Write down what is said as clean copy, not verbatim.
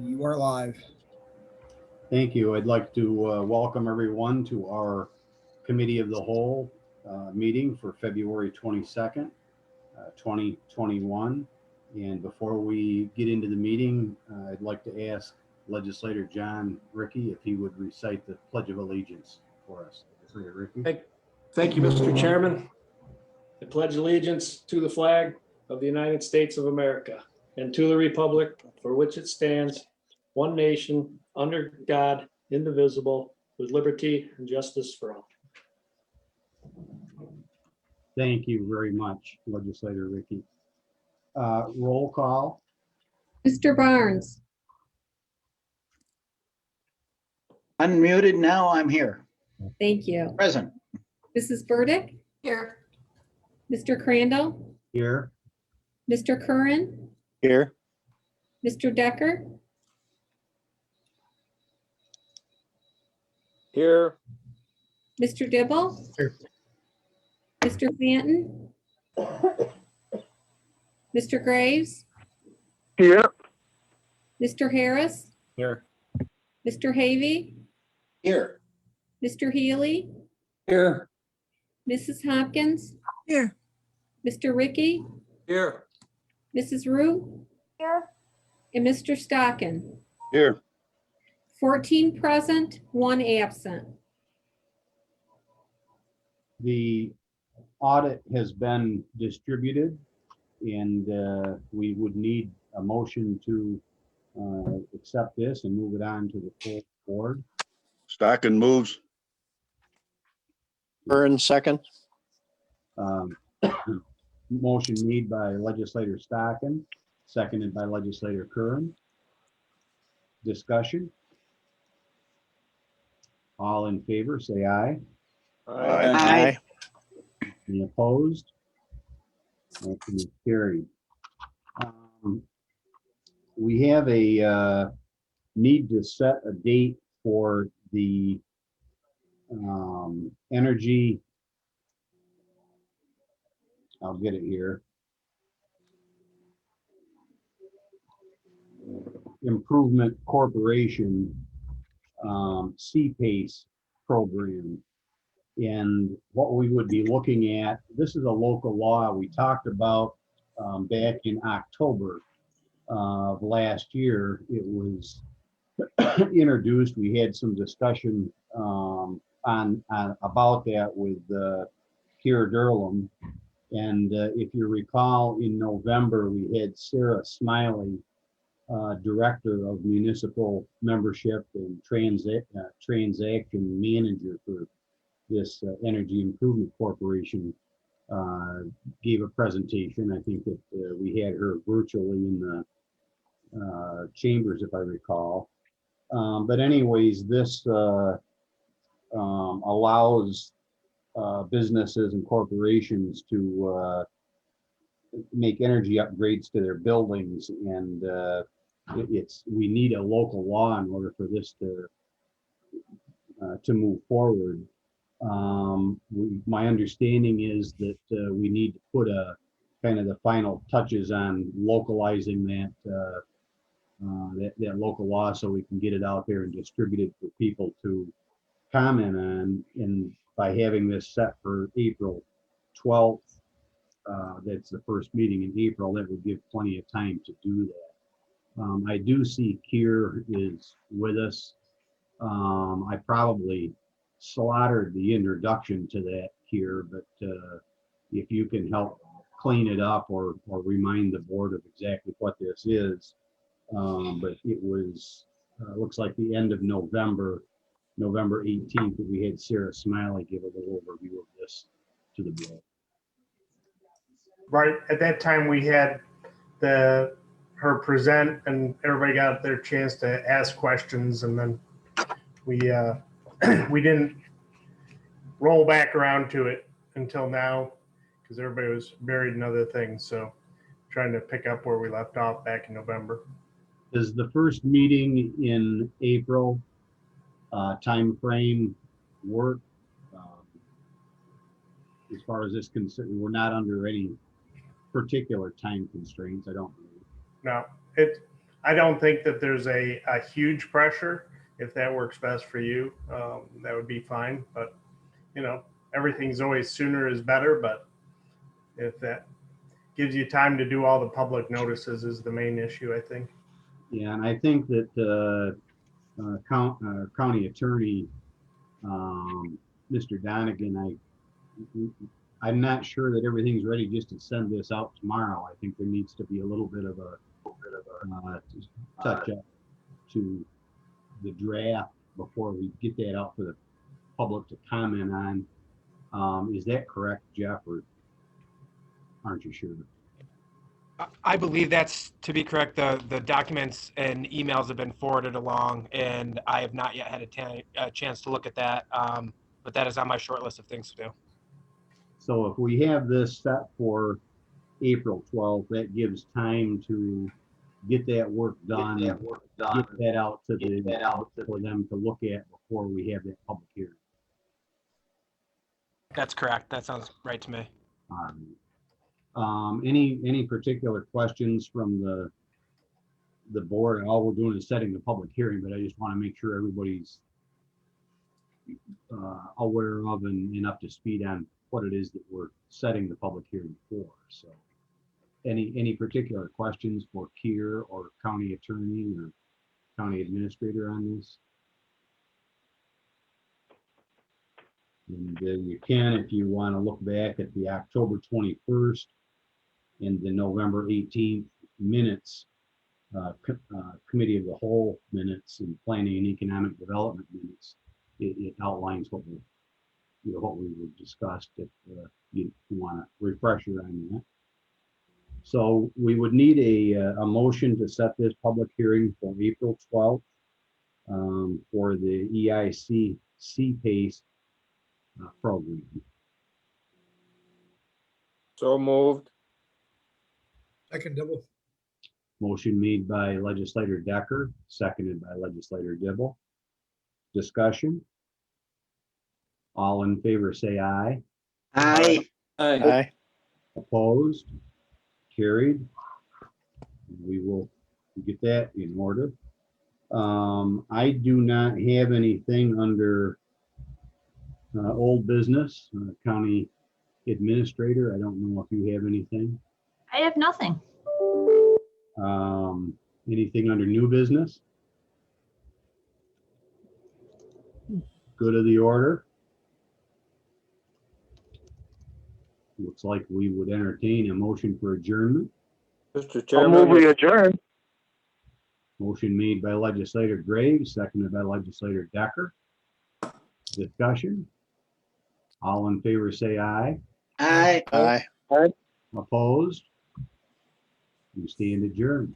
You are live. Thank you. I'd like to welcome everyone to our Committee of the Whole meeting for February 22nd, 2021. And before we get into the meeting, I'd like to ask Legislator John Ricky if he would recite the Pledge of Allegiance for us. Ricky. Thank you, Mr. Chairman. I pledge allegiance to the flag of the United States of America and to the republic for which it stands, one nation, under God, indivisible, with liberty and justice for all. Thank you very much, Legislator Ricky. Roll call. Mr. Barnes, Unmuted now, I'm here. thank you. Present. Mrs. Burdick, Here. Mr. Crandall, Here. Mr. Curran, Here. Mr. Decker, Here. Mr. Dibble, Here. Mr. Fanton, Mr. Graves, Here. Mr. Harris, Here. Mr. Havey, Here. Mr. Healy, Here. Mrs. Hopkins, Here. Mr. Ricky, Here. Mrs. Rue, Here. and Mr. Stockin. Here. 14 present, 1 absent. The audit has been distributed, and we would need a motion to accept this and move it on to the full board. Stocking moves. Curran, second. Motion made by Legislator Stockin, seconded by Legislator Curran. Discussion. All in favor, say aye. Aye. Any opposed? Motion is carried. We have a need to set a date for the energy. I'll get it here. Improvement Corporation CPACE program. And what we would be looking at, this is a local law we talked about back in October of last year. It was introduced. We had some discussion on about that with Keir Durham. And if you recall, in November, we had Sarah Smiley, Director of Municipal Membership and Transaction Manager for this Energy Improvement Corporation, gave a presentation. I think that we had her virtually in the chambers, if I recall. But anyways, this allows businesses and corporations to make energy upgrades to their buildings, and we need a local law in order for this to move forward. My understanding is that we need to put a kind of the final touches on localizing that local law so we can get it out there and distribute it for people to comment on. And by having this set for April 12th, that's the first meeting in April, that would give plenty of time to do that. I do see Keir is with us. I probably slaughtered the introduction to that here, but if you can help clean it up or remind the board of exactly what this is. But it was, looks like the end of November 18th, that we had Sarah Smiley give a little overview of this to the board. Right at that time, we had her present, and everybody got their chance to ask questions, and then we didn't roll back around to it until now because everybody was buried in other things. So trying to pick up where we left off back in November. Does the first meeting in April time frame work? As far as this concerned, we're not under any particular time constraints, I don't believe. No, I don't think that there's a huge pressure. If that works best for you, that would be fine. But, you know, everything's always sooner is better. But if that gives you time to do all the public notices is the main issue, I think. Yeah, and I think that county attorney, Mr. Donegan, I'm not sure that everything's ready just to send this out tomorrow. I think there needs to be a little bit of a touch up to the draft before we get that out for the public to comment on. Is that correct, Jeff, or aren't you sure? I believe that's to be correct. The documents and emails have been forwarded along, and I have not yet had a chance to look at that. But that is on my short list of things to do. So if we have this set for April 12th, that gives time to get that work done, get that out to for them to look at before we have that public hearing. That's correct. That sounds right to me. Any particular questions from the board? All we're doing is setting the public hearing, but I just want to make sure everybody's aware of and up to speed on what it is that we're setting the public hearing for. So any particular questions for Keir or county attorney or county administrator on this? And you can, if you want to look back at the October 21st and the November 18th minutes, Committee of the Whole minutes and Planning and Economic Development minutes. It outlines what we discussed. If you want a refresher on that. So we would need a motion to set this public hearing for April 12th for the EIC CPACE program. So moved. Second Dibble. Motion made by legislator Decker, seconded by legislator Dibble. Discussion. All in favor, say aye. Aye. Aye. Opposed? Carried. We will get that in order. I do not have anything under old business, county administrator. I don't know if you have anything. I have nothing. Anything under new business? Good of the order. Looks like we would entertain a motion for adjournment. Mr. I'll Chairman, move we adjourn. Motion made by legislator Graves, seconded by legislator Decker. Discussion. All in favor, say aye. Aye. Opposed? We stand adjourned.